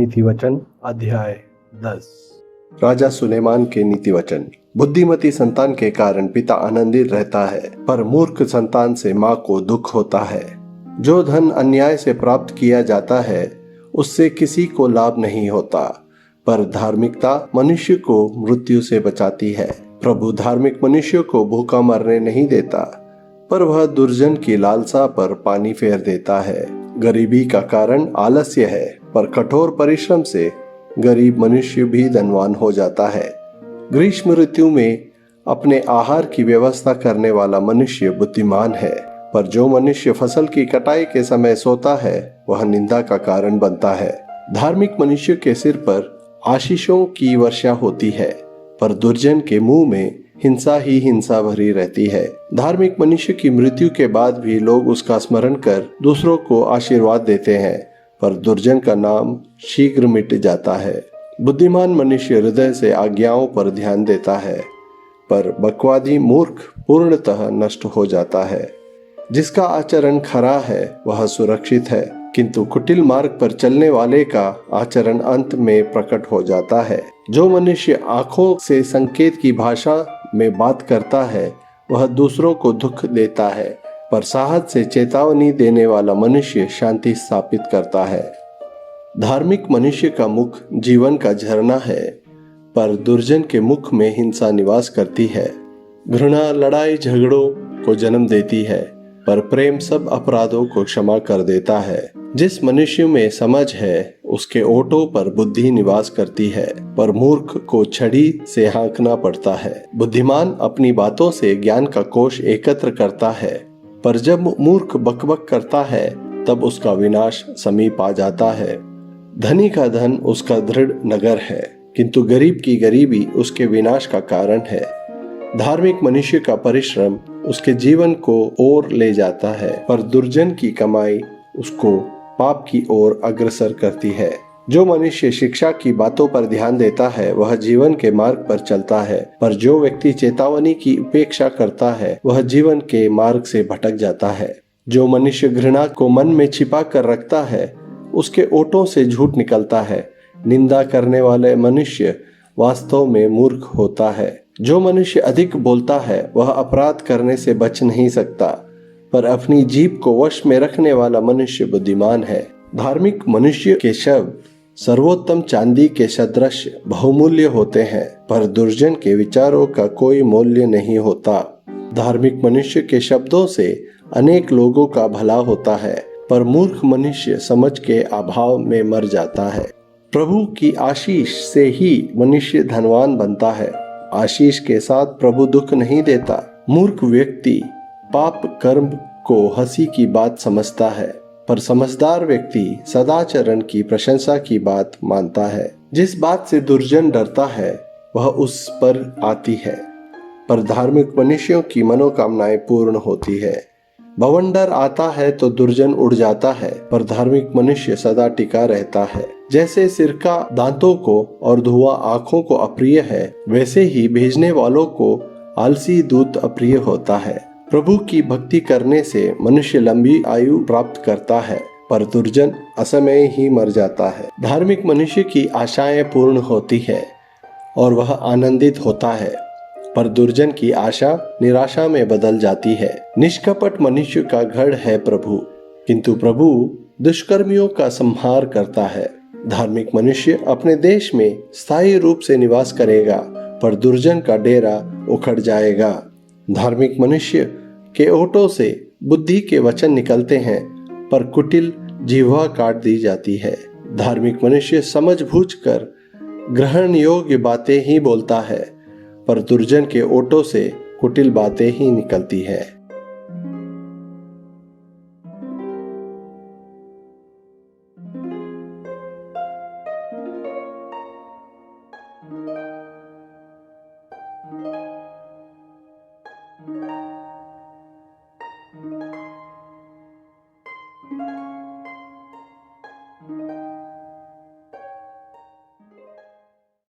नीति वचन अध्याय 10। राजा सुलेमान के नीति वचन। बुद्धिमती संतान के कारण पिता आनंदित रहता है, पर मूर्ख संतान से माँ को दुख होता है। जो धन अन्याय से प्राप्त किया जाता है उससे किसी को लाभ नहीं होता, पर धार्मिकता मनुष्य को मृत्यु से बचाती है। प्रभु धार्मिक मनुष्य को भूखा मरने नहीं देता, पर वह दुर्जन की लालसा पर पानी फेर देता है। गरीबी का कारण आलस्य है, पर कठोर परिश्रम से गरीब मनुष्य भी धनवान हो जाता है। ग्रीष्म ऋतु में अपने आहार की व्यवस्था करने वाला मनुष्य बुद्धिमान है, पर जो मनुष्य फसल की कटाई के समय सोता है वह निंदा का कारण बनता है। धार्मिक मनुष्य के सिर पर आशीषों की वर्षा होती है, पर दुर्जन के मुंह में हिंसा ही हिंसा भरी रहती है। धार्मिक मनुष्य की मृत्यु के बाद भी लोग उसका स्मरण कर दूसरों को आशीर्वाद देते हैं, पर दुर्जन का नाम शीघ्र मिट जाता है। बुद्धिमान मनुष्य हृदय से आज्ञाओं पर ध्यान देता है, पर बकवादी मूर्ख पूर्णतः नष्ट हो जाता है। जिसका आचरण खरा है वह सुरक्षित है, किंतु कुटिल मार्ग पर चलने वाले का आचरण अंत में प्रकट हो जाता है। जो मनुष्य आंखों से संकेत की भाषा में बात करता है वह दूसरों को दुख देता है, पर साहस से चेतावनी देने वाला मनुष्य शांति स्थापित करता है। धार्मिक मनुष्य का मुख जीवन का झरना है, पर दुर्जन के मुख में हिंसा निवास करती है। घृणा लड़ाई झगड़ों को जन्म देती है, पर प्रेम सब अपराधों को क्षमा कर देता है। जिस मनुष्य में समझ है उसके ओठों पर बुद्धि निवास करती है, पर मूर्ख को छड़ी से हाँकना पड़ता है। बुद्धिमान अपनी बातों से ज्ञान का कोष एकत्र करता है, पर जब मूर्ख बकबक करता है तब उसका विनाश समीप आ जाता है। धनी का धन उसका दृढ़ नगर है, किंतु गरीब की गरीबी उसके विनाश का कारण है। धार्मिक मनुष्य का परिश्रम उसके जीवन को ओर ले जाता है, पर दुर्जन की कमाई उसको पाप की ओर अग्रसर करती है। जो मनुष्य शिक्षा की बातों पर ध्यान देता है वह जीवन के मार्ग पर चलता है, पर जो व्यक्ति चेतावनी की उपेक्षा करता है वह जीवन के मार्ग से भटक जाता है। जो मनुष्य घृणा को मन में छिपा कर रखता है उसके ओठों से झूठ निकलता है। निंदा करने वाले मनुष्य वास्तव में मूर्ख होता है। जो मनुष्य अधिक बोलता है वह अपराध करने से बच नहीं सकता, पर अपनी जीभ को वश में रखने वाला मनुष्य बुद्धिमान है। धार्मिक मनुष्य के शब्द सर्वोत्तम चांदी के सदृश बहुमूल्य होते हैं, पर दुर्जन के विचारों का कोई मूल्य नहीं होता। धार्मिक मनुष्य के शब्दों से अनेक लोगों का भला होता है, पर मूर्ख मनुष्य समझ के अभाव में मर जाता है। प्रभु की आशीष से ही मनुष्य धनवान बनता है। आशीष के साथ प्रभु दुख नहीं देता। मूर्ख व्यक्ति पाप कर्म को हंसी की बात समझता है, पर समझदार व्यक्ति सदाचरण की प्रशंसा की बात मानता है। जिस बात से दुर्जन डरता है वह उस पर आती है, पर धार्मिक मनुष्यों की मनोकामनाएं पूर्ण होती है। बवंडर आता है तो दुर्जन उड़ जाता है, पर धार्मिक मनुष्य सदा टिका रहता है। जैसे सिरका दांतों को और धुआं आंखों को अप्रिय है, वैसे ही भेजने वालों को आलसी दूत अप्रिय होता है। प्रभु की भक्ति करने से मनुष्य लंबी आयु प्राप्त करता है, पर दुर्जन असमय ही मर जाता है। धार्मिक मनुष्य की आशाएं पूर्ण होती है और वह आनंदित होता है, पर दुर्जन की आशा निराशा में बदल जाती है। निष्कपट मनुष्य का गढ़ है प्रभु, किंतु प्रभु दुष्कर्मियों का संहार करता है। धार्मिक मनुष्य अपने देश में स्थायी रूप से निवास करेगा, पर दुर्जन का डेरा उखड़ जाएगा। धार्मिक मनुष्य के ओठों से बुद्धि के वचन निकलते हैं, पर कुटिल जिह्वा काट दी जाती है। धार्मिक मनुष्य समझ बूझ कर ग्रहण योग्य बातें ही बोलता है, पर दुर्जन के ओठों से कुटिल बातें ही निकलती है।